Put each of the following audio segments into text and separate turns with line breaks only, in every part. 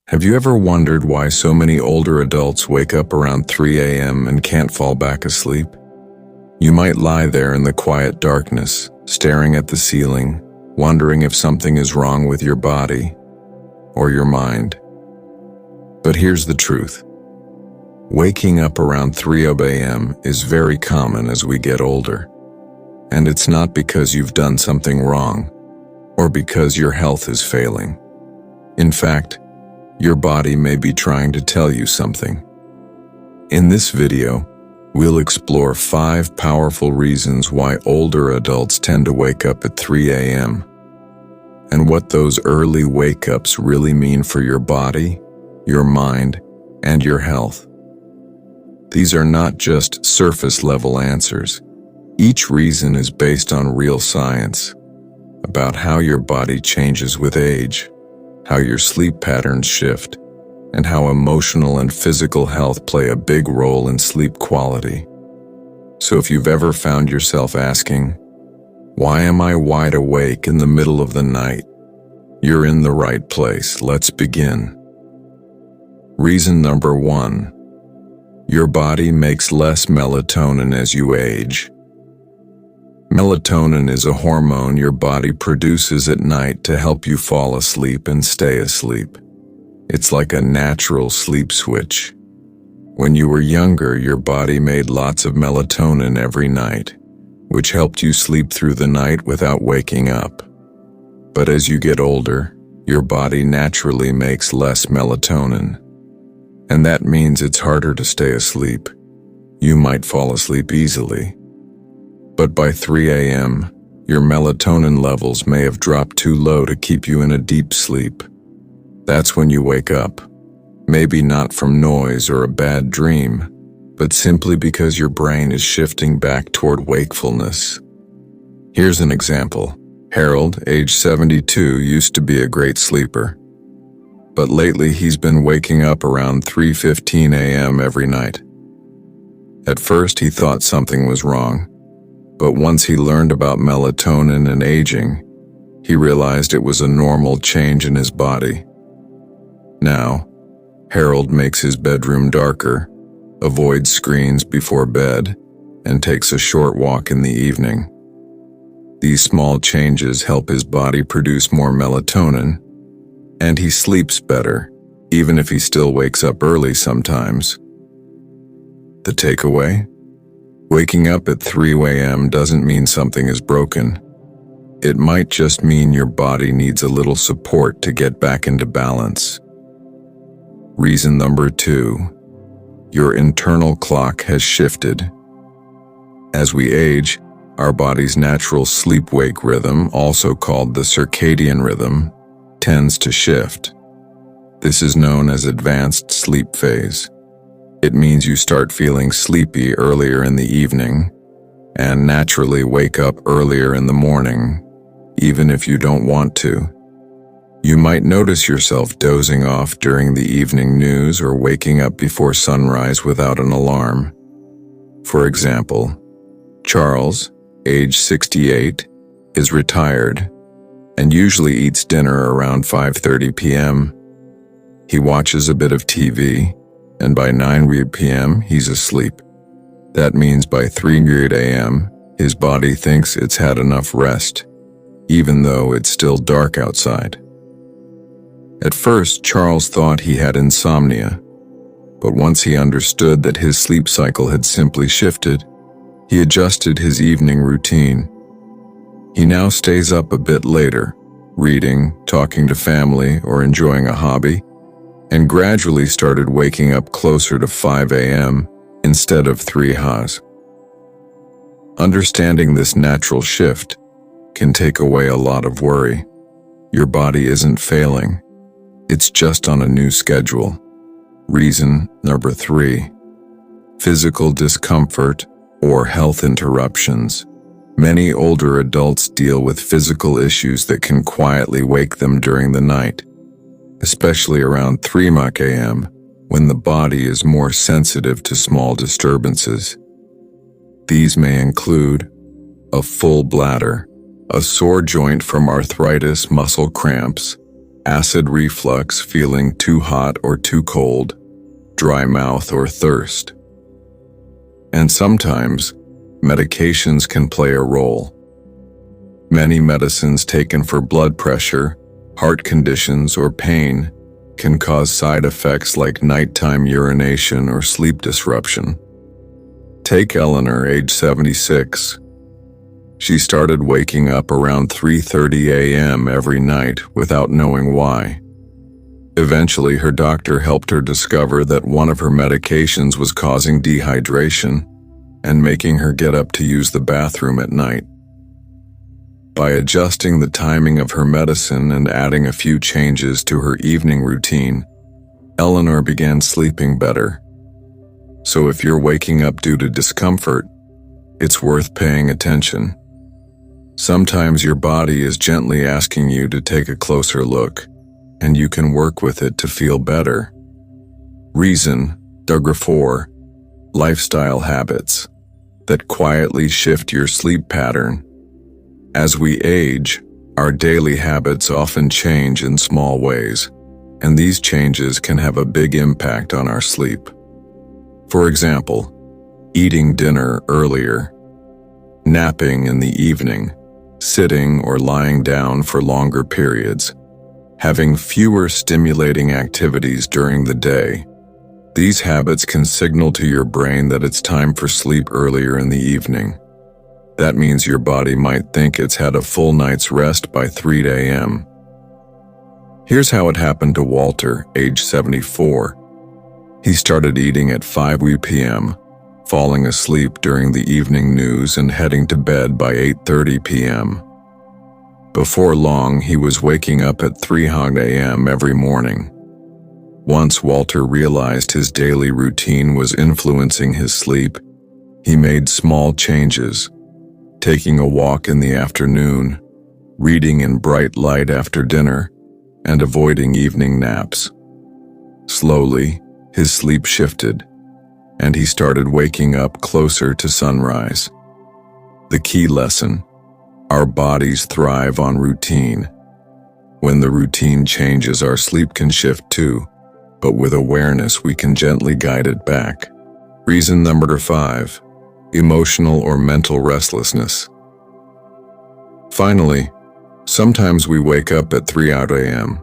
Have you ever wondered why so many older adults wake up around 3 a.m. and can't fall back asleep? You might lie there in the quiet darkness, staring at the ceiling, wondering if something is wrong with your body or your mind. But here's the truth. Waking up around 3 a.m. is very common as we get older. And it's not because you've done something wrong or because your health is failing. In fact, your body may be trying to tell you something. In this video, we'll explore 5 powerful reasons why older adults tend to wake up at 3 a.m. and what those early wake-ups really mean for your body, your mind, and your health. These are not just surface-level answers. Each reason is based on real science about how your body changes with age, how your sleep patterns shift, and how emotional and physical health play a big role in sleep quality. So if you've ever found yourself asking, "Why am I wide awake in the middle of the night?" you're in the right place. Let's begin. Reason number 1. Your body makes less melatonin as you age. Melatonin is a hormone your body produces at night to help you fall asleep and stay asleep. It's like a natural sleep switch. When you were younger, your body made lots of melatonin every night, which helped you sleep through the night without waking up. But as you get older, your body naturally makes less melatonin. And that means it's harder to stay asleep. You might fall asleep easily. But by 3 a.m., your melatonin levels may have dropped too low to keep you in a deep sleep. That's when you wake up. Maybe not from noise or a bad dream, but simply because your brain is shifting back toward wakefulness. Here's an example. Harold, age 72, used to be a great sleeper. But lately he's been waking up around 3:15 a.m. every night. At first he thought something was wrong. But once he learned about melatonin and aging, he realized it was a normal change in his body. Now, Harold makes his bedroom darker, avoids screens before bed, and takes a short walk in the evening. These small changes help his body produce more melatonin, and he sleeps better, even if he still wakes up early sometimes. The takeaway? Waking up at 3 a.m. doesn't mean something is broken. It might just mean your body needs a little support to get back into balance. Reason number 2. Your internal clock has shifted. As we age, our body's natural sleep-wake rhythm, also called the circadian rhythm, tends to shift. This is known as advanced sleep phase. It means you start feeling sleepy earlier in the evening and naturally wake up earlier in the morning, even if you don't want to. You might notice yourself dozing off during the evening news or waking up before sunrise without an alarm. For example, Charles, age 68, is retired and usually eats dinner around 5:30 p.m. He watches a bit of TV, and by 9 p.m. he's asleep. That means by 3 a.m. his body thinks it's had enough rest, even though it's still dark outside. At first, Charles thought he had insomnia, but once he understood that his sleep cycle had simply shifted, he adjusted his evening routine. He now stays up a bit later, reading, talking to family, or enjoying a hobby, and gradually started waking up closer to 5 a.m. instead of 3 hours. Understanding this natural shift can take away a lot of worry. Your body isn't failing. It's just on a new schedule. Reason number 3. Physical discomfort or health interruptions. Many older adults deal with physical issues that can quietly wake them during the night, especially around 3 a.m., when the body is more sensitive to small disturbances. These may include a full bladder, a sore joint from arthritis, muscle cramps, acid reflux, feeling too hot or too cold, dry mouth or thirst. And sometimes, medications can play a role. Many medicines taken for blood pressure, heart conditions, or pain can cause side effects like nighttime urination or sleep disruption. Take Eleanor, age 76. She started waking up around 3:30 a.m. every night without knowing why. Eventually, her doctor helped her discover that one of her medications was causing dehydration and making her get up to use the bathroom at night. By adjusting the timing of her medicine and adding a few changes to her evening routine, Eleanor began sleeping better. So if you're waking up due to discomfort, it's worth paying attention. Sometimes your body is gently asking you to take a closer look, and you can work with it to feel better. Reason number 4. Lifestyle habits that quietly shift your sleep pattern. As we age, our daily habits often change in small ways, and these changes can have a big impact on our sleep. For example, eating dinner earlier, napping in the evening, sitting or lying down for longer periods, having fewer stimulating activities during the day. These habits can signal to your brain that it's time for sleep earlier in the evening. That means your body might think it's had a full night's rest by 3 a.m. Here's how it happened to Walter, age 74. He started eating at 5 p.m., falling asleep during the evening news and heading to bed by 8:30 p.m. Before long, he was waking up at 3 a.m. every morning. Once Walter realized his daily routine was influencing his sleep, he made small changes, taking a walk in the afternoon, reading in bright light after dinner, and avoiding evening naps. Slowly, his sleep shifted, and he started waking up closer to sunrise. The key lesson: our bodies thrive on routine. When the routine changes, our sleep can shift too, but with awareness we can gently guide it back. Reason number 5. Emotional or mental restlessness. Finally, sometimes we wake up at 3 a.m.,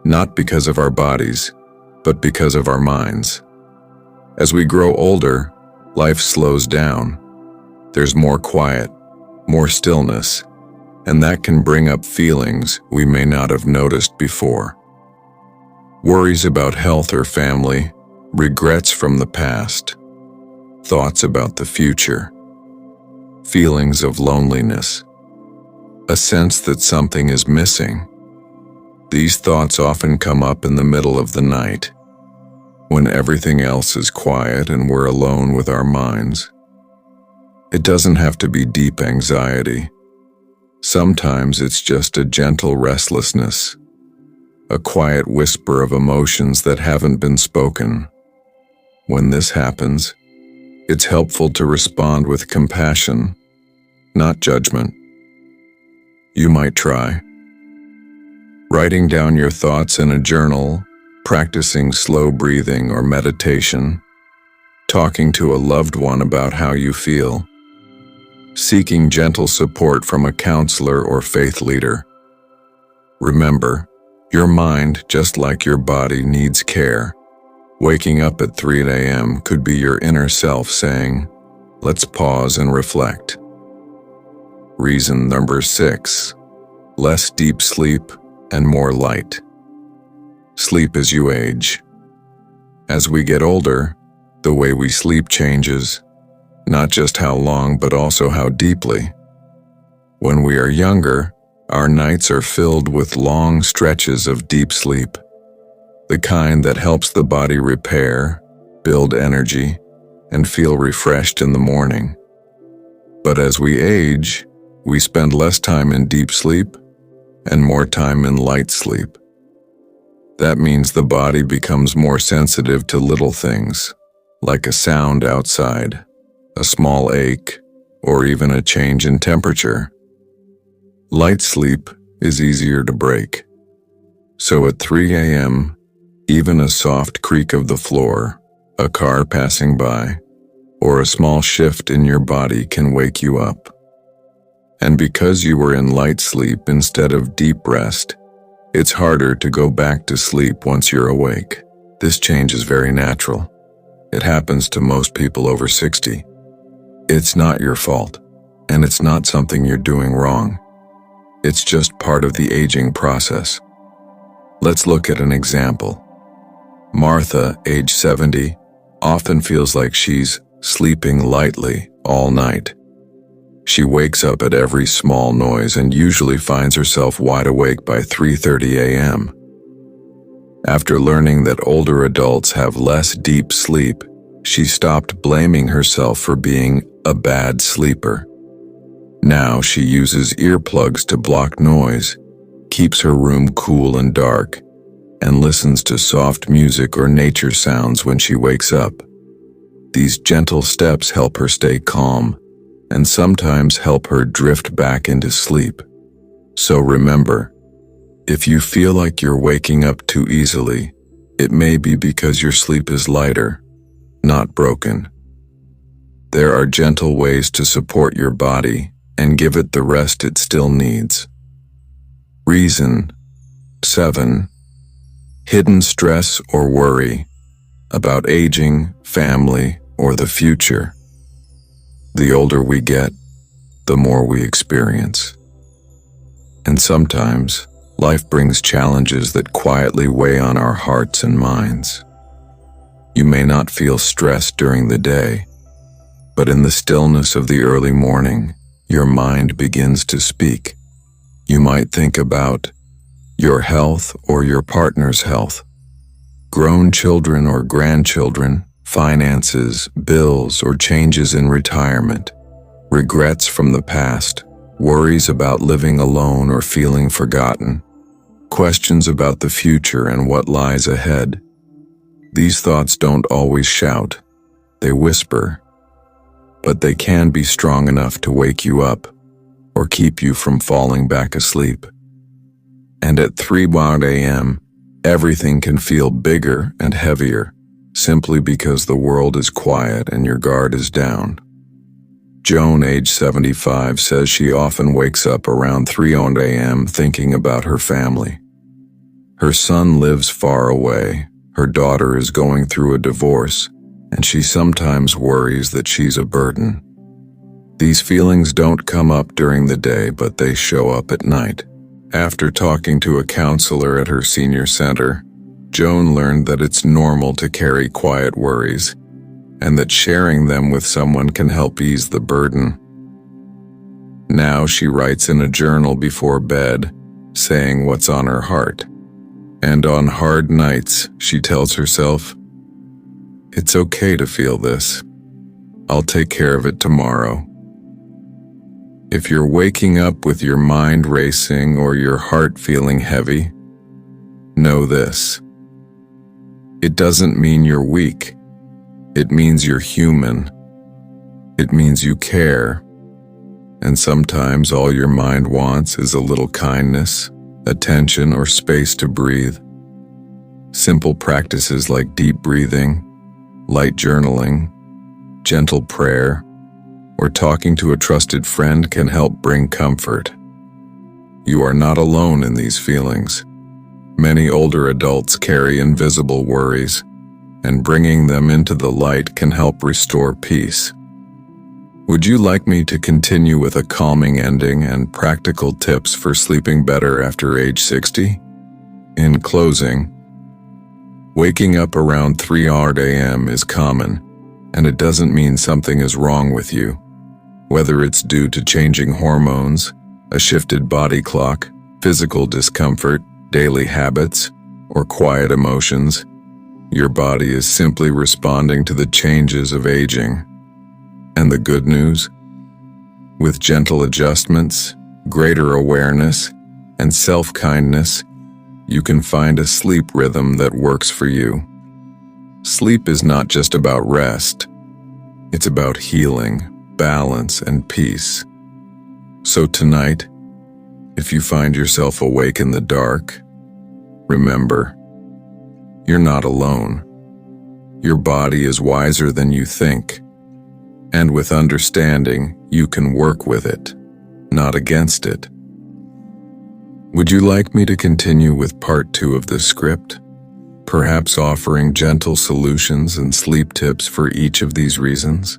not because of our bodies, but because of our minds. As we grow older, life slows down. There's more quiet, more stillness, and that can bring up feelings we may not have noticed before. Worries about health or family, regrets from the past, thoughts about the future, feelings of loneliness, a sense that something is missing. These thoughts often come up in the middle of the night, when everything else is quiet and we're alone with our minds. It doesn't have to be deep anxiety. Sometimes it's just a gentle restlessness, a quiet whisper of emotions that haven't been spoken. When this happens, it's helpful to respond with compassion, not judgment. You might try writing down your thoughts in a journal, practicing slow breathing or meditation, talking to a loved one about how you feel, seeking gentle support from a counselor or faith leader. Remember, your mind, just like your body, needs care. Waking up at 3 a.m. could be your inner self saying, "Let's pause and reflect." Reason number 6. Less deep sleep and more light. Sleep as you age. As we get older, the way we sleep changes, not just how long but also how deeply. When we are younger, our nights are filled with long stretches of deep sleep, the kind that helps the body repair, build energy, and feel refreshed in the morning. But as we age, we spend less time in deep sleep and more time in light sleep. That means the body becomes more sensitive to little things, like a sound outside, a small ache, or even a change in temperature. Light sleep is easier to break. So at 3 a.m., even a soft creak of the floor, a car passing by, or a small shift in your body can wake you up. And because you were in light sleep instead of deep rest, it's harder to go back to sleep once you're awake. This change is very natural. It happens to most people over 60. It's not your fault, and it's not something you're doing wrong. It's just part of the aging process. Let's look at an example. Martha, age 70, often feels like she's sleeping lightly all night. She wakes up at every small noise and usually finds herself wide awake by 3:30 a.m. After learning that older adults have less deep sleep, she stopped blaming herself for being a bad sleeper. Now she uses earplugs to block noise, keeps her room cool and dark, and listens to soft music or nature sounds when she wakes up. These gentle steps help her stay calm and sometimes help her drift back into sleep. So remember, if you feel like you're waking up too easily, it may be because your sleep is lighter, not broken. There are gentle ways to support your body and give it the rest it still needs. Reason 7. Hidden stress or worry about aging, family, or the future. The older we get, the more we experience. And sometimes, life brings challenges that quietly weigh on our hearts and minds. You may not feel stressed during the day, but in the stillness of the early morning, your mind begins to speak. You might think about your health or your partner's health, grown children or grandchildren, finances, bills, or changes in retirement, regrets from the past, worries about living alone or feeling forgotten, questions about the future and what lies ahead. These thoughts don't always shout, they whisper, but they can be strong enough to wake you up or keep you from falling back asleep. And at 3 a.m., everything can feel bigger and heavier, simply because the world is quiet and your guard is down. Joan, age 75, says she often wakes up around 3 a.m. thinking about her family. Her son lives far away, her daughter is going through a divorce, and she sometimes worries that she's a burden. These feelings don't come up during the day, but they show up at night. After talking to a counselor at her senior center, Joan learned that it's normal to carry quiet worries, and that sharing them with someone can help ease the burden. Now she writes in a journal before bed, saying what's on her heart. And on hard nights, she tells herself, "It's okay to feel this. I'll take care of it tomorrow." If you're waking up with your mind racing or your heart feeling heavy, know this. It doesn't mean you're weak. It means you're human. It means you care. And sometimes all your mind wants is a little kindness, attention, or space to breathe. Simple practices like deep breathing, light journaling, gentle prayer, or talking to a trusted friend can help bring comfort. You are not alone in these feelings. Many older adults carry invisible worries, and bringing them into the light can help restore peace. Would you like me to continue with a calming ending and practical tips for sleeping better after age 60? In closing, waking up around 3 a.m. is common, and it doesn't mean something is wrong with you. Whether it's due to changing hormones, a shifted body clock, physical discomfort, daily habits, or quiet emotions, your body is simply responding to the changes of aging. And the good news? With gentle adjustments, greater awareness, and self-kindness, you can find a sleep rhythm that works for you. Sleep is not just about rest. It's about healing, balance, and peace. So tonight, if you find yourself awake in the dark, Remember, you're not alone. Your body is wiser than you think, and with understanding, you can work with it, not against it. Would you like me to continue with part 2 of this script? Perhaps offering gentle solutions and sleep tips for each of these reasons?